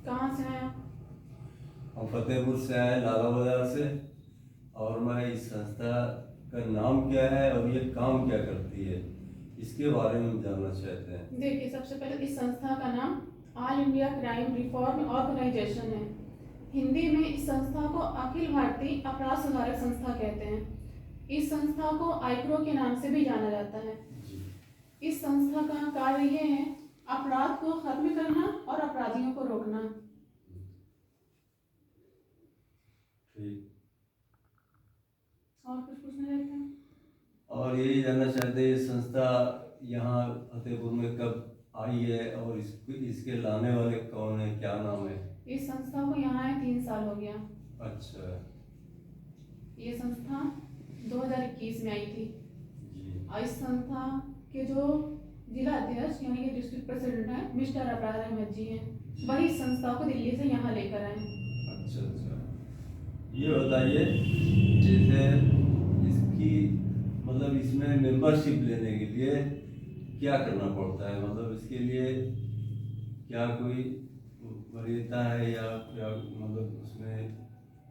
कहाँ से हैं आप? हम फतेहपुर से आए, लाला बाजार से। और मैं इस संस्था का नाम क्या है और ये काम क्या करती है, इसके बारे में जानना चाहते हैं। देखिए, सबसे पहले इस संस्था का नाम All India Crime Reform Organisation है। हिंदी में इस संस्था को अखिल भारतीय अपराध सुधारक संस्था कहते हैं। इस संस्था को आइक्रो के नाम से भी जाना जाता है। इस संस्था का कार्य ये है अपराध को खत्म करना और अपराधियों को रोकना। ठीक। और कुछ पूछना चाहते हैं? और यही जानना चाहते हैं, ये संस्था यहाँ फतेहपुर में कब आई है और इसके लाने वाले कौन है, क्या नाम है? इस संस्था को यहाँ आए 3 साल हो गया। अच्छा। ये संस्था 2021 में आई थी। जी। और इस संस्था के जो जिला अध्यक्ष यानी कि डिस्ट्रिक्ट प्रेसिडेंट है मिस्टर अबरार अहमद जी हैं, वही इस संस्था को दिल्ली से यहाँ लेकर आए। अच्छा अच्छा। ये बताइए, जैसे इसकी मतलब इसमें मेंबरशिप लेने के लिए क्या करना पड़ता है, मतलब इसके लिए क्या कोई वरीयता है या क्या, मतलब उसमें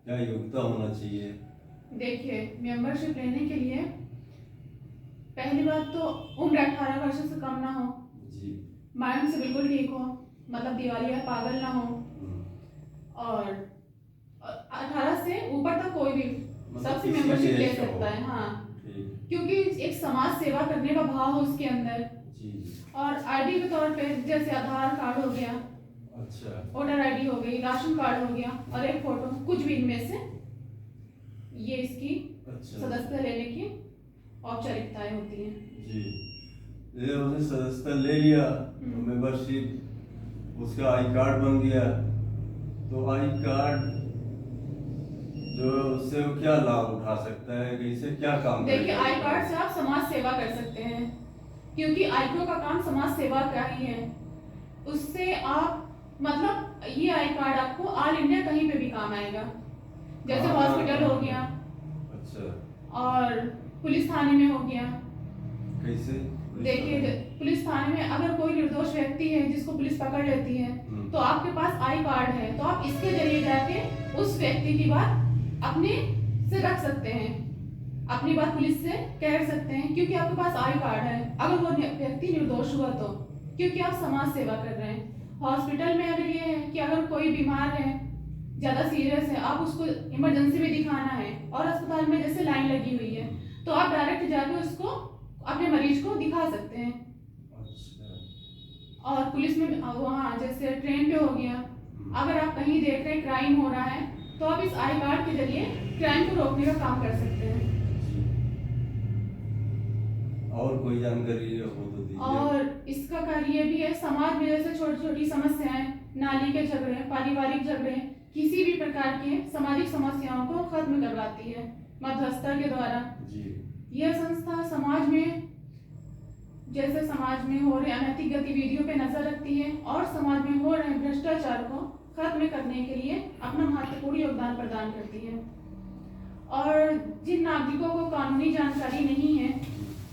क्या योग्यता होना चाहिए? देखिए, मेंबरशिप लेने के लिए पहली बात तो उम्र 18 वर्ष से कम ना हो। जी। माइंड से बिल्कुल ठीक हो, मतलब दिवालिया पागल ना हो। और 18 से ऊपर तक कोई भी सबसे मेंबरशिप ले सकता है। हाँ, क्योंकि एक समाज सेवा करने का भाव हो उसके अंदर। जी। और आईडी के तौर पे जैसे आधार कार्ड हो गया, अच्छा, वोटर आईडी हो गई, राशन कार्ड हो गया और एक फोटो, कुछ भी इनमें से ये इसकी सदस्यता लेने की औपचारिकताएं होती हैं। जी। ये उसने सदस्यता ले लिया तो मेंबरशिप, उसका आई कार्ड बन गया, तो आई कार्ड जो उससे वो क्या लाभ उठा सकता है, कैसे क्या काम देखिए, करेगा? आई कार्ड से आप समाज सेवा कर सकते हैं, क्योंकि आईक्रो का काम समाज सेवा का ही है। उससे आप मतलब ये आई कार्ड आपको ऑल इंडिया कहीं पे भी काम आएगा, जैसे हॉस्पिटल हो गया। अच्छा। और पुलिस थाने में हो गया। कैसे? देखिए, पुलिस थाने में अगर कोई निर्दोष व्यक्ति है जिसको पुलिस पकड़ लेती है, तो आपके पास आई कार्ड है, तो आप इसके जरिए जाके उस व्यक्ति की बात अपने से रख सकते हैं, अपनी बात पुलिस से कह सकते हैं, क्योंकि आपके पास आई कार्ड है। अगर वो व्यक्ति निर्दोष हुआ तो, क्योंकि आप समाज सेवा कर रहे हैं। हॉस्पिटल में अगर ये है कि अगर कोई बीमार है, ज्यादा सीरियस है, आप उसको इमरजेंसी में दिखाना है और अस्पताल में जैसे लाइन लगी हुई है, तो आप डायरेक्ट जाके उसको अपने मरीज को दिखा सकते हैं। अच्छा। और पुलिस में वहाँ जैसे ट्रेन पे हो गया, अगर आप कहीं देख रहे हैं क्राइम हो रहा है, तो आप इस आई कार्ड के जरिए क्राइम को रोकने का काम कर सकते हैं। और कोई जानकारी हो तो दीजिए। और इसका कार्य भी है, समाज में जैसे छोटी छोटी समस्याएं, नाली के झगड़े, पारिवारिक झगड़े, किसी भी प्रकार के सामाजिक समस्याओं को खत्म करवाती है मध्यस्थता के द्वारा। यह संस्था समाज में जैसे समाज में हो रहे अनैतिक गतिविधियों पे नजर रखती है और समाज में हो रहे भ्रष्टाचार को खत्म करने के लिए अपना महत्वपूर्ण योगदान प्रदान करती है। और जिन नागरिकों को कानूनी जानकारी नहीं है,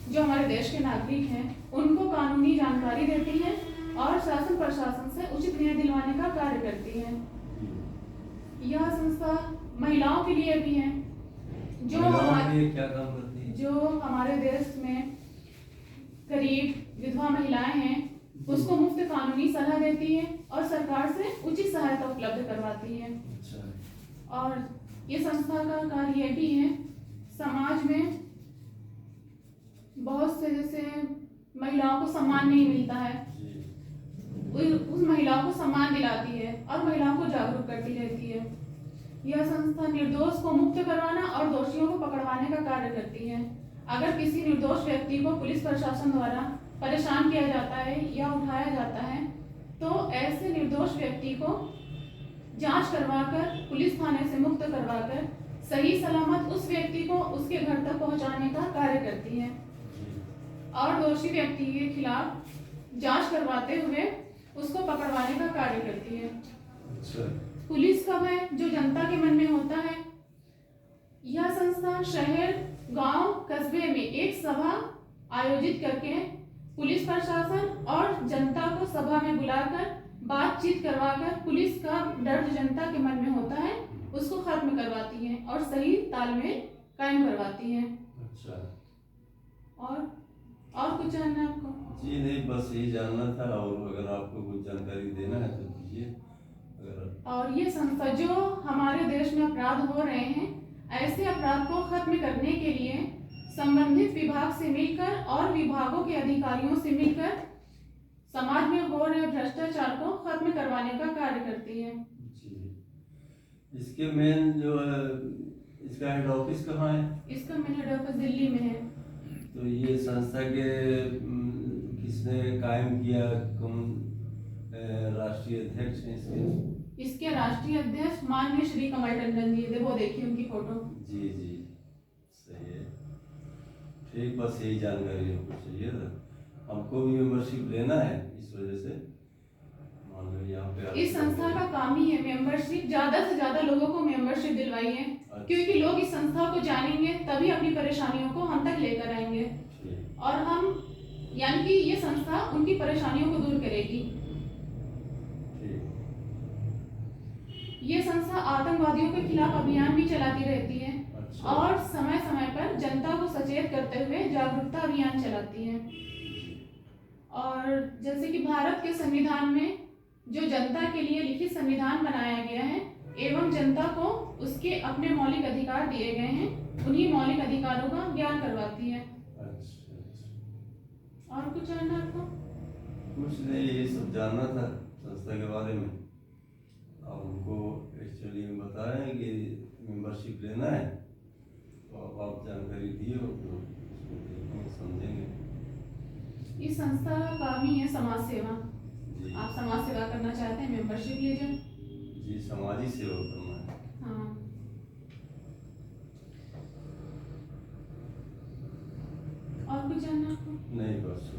जो हमारे देश के नागरिक हैं, उनको कानूनी जानकारी देती है और शासन प्रशासन से उचित न्याय दिलवाने का कार्य करती है। यह संस्था महिलाओं के लिए भी है, जो हमारे क्या काम करती है? जो हमारे देश में गरीब विधवा महिलाएं हैं, उसको मुफ्त कानूनी सलाह देती है और सरकार से उचित सहायता उपलब्ध करवाती है। अच्छा। और ये संस्था का कार्य भी है, समाज में बहुत से जैसे महिलाओं को सम्मान नहीं मिलता है, उस महिलाओं को सम्मान दिलाती है और महिलाओं को जागरूक करती रहती है। यह संस्था निर्दोष को मुक्त करवाना और दोषियों को पकड़वाने का कार्य करती है। अगर किसी निर्दोष व्यक्ति को पुलिस प्रशासन द्वारा परेशान किया जाता है या उठाया जाता है, तो ऐसे निर्दोष व्यक्ति को जांच करवाकर पुलिस थाने से मुक्त करवाकर सही सलामत उस व्यक्ति को उसके घर तक पहुंचाने का कार्य करती है और दोषी व्यक्ति के खिलाफ जांच करवाते हुए उसको पकड़वाने का कार्य करती है। अच्छा। पुलिस कब है जो जनता के मन में होता है। यह संस्था शहर, गांव, कस्बे में एक सभा आयोजित करके पुलिस प्रशासन और जनता को सभा में बुलाकर बातचीत करवाकर पुलिस का डर जो जनता के मन में होता है उसको खत्म करवाती है और सही तालमेल कायम करवाती है। अच्छा। और कुछ जानना है आपको? जी नहीं, बस यही जानना था, और अगर आपको कुछ जानकारी देना है तो दीजिए। अगर और ये संस्था जो हमारे देश में अपराध हो रहे हैं, ऐसे अपराध को खत्म करने के लिए संबंधित विभाग से मिलकर और विभागों के अधिकारियों से मिलकर समाज में हो रहे भ्रष्टाचार को खत्म करवाने का कार्य करती है। जी, इसके मेन जो है, इसका हेड ऑफिस कहाँ है? इसका मेन हेड ऑफिस दिल्ली में है। तो ये संस्था के किसने कायम किया, कौन राष्ट्रीय अध्यक्ष हैं इसके? इसके राष्ट्रीय अध्यक्ष माननीय श्री कमल टंडन जी, वो देखिए उनकी फोटो। जी जी, सही है। ठीक, बस यही जानकारी हमको चाहिए था। हमको भी मेंबरशिप लेना है, इस वजह से मान लो यहाँ पे इस संस्था का काम ही है मेंबरशिप, ज्यादा से ज्यादा लोगों को मेंबरशिप दिलवाइए। अच्छा। क्योंकि लोग इस संस्था को जानेंगे तभी अपनी परेशानियों को हम तक लेकर आएंगे ठीक। और हम यानी कि ये संस्था उनकी परेशानियों को दूर करेगी। ठीक। ये संस्था आतंकवादियों के खिलाफ अभियान भी चलाती रहती है। अच्छा। और समय समय पर जनता को सचेत करते हुए जागरूकता अभियान चलाती है। और जैसे कि भारत के संविधान में जो जनता के लिए लिखित संविधान बनाया गया है एवं जनता को उसके अपने मौलिक अधिकार दिए गए हैं, उन्हीं मौलिक अधिकारों का ज्ञान करवाती है। अच्छा अच्छा। और कुछ जानना आपको? कुछ नहीं, ये सब जानना था संस्था के बारे में। अब हमको एक्चुअली बताया है कि मेंबरशिप लेना है, तो अब आप जानकारी दिए हो तो उसको देखेंगे, समझेंगे। इस संस्था का काम ही है समाज सेवा। जी आप समाज सेवा करना चाहते हैं, मेंबरशिप लीजिए। जी, समाजी सेवा करना है। हाँ। और कुछ जानना आपको? नहीं, बस।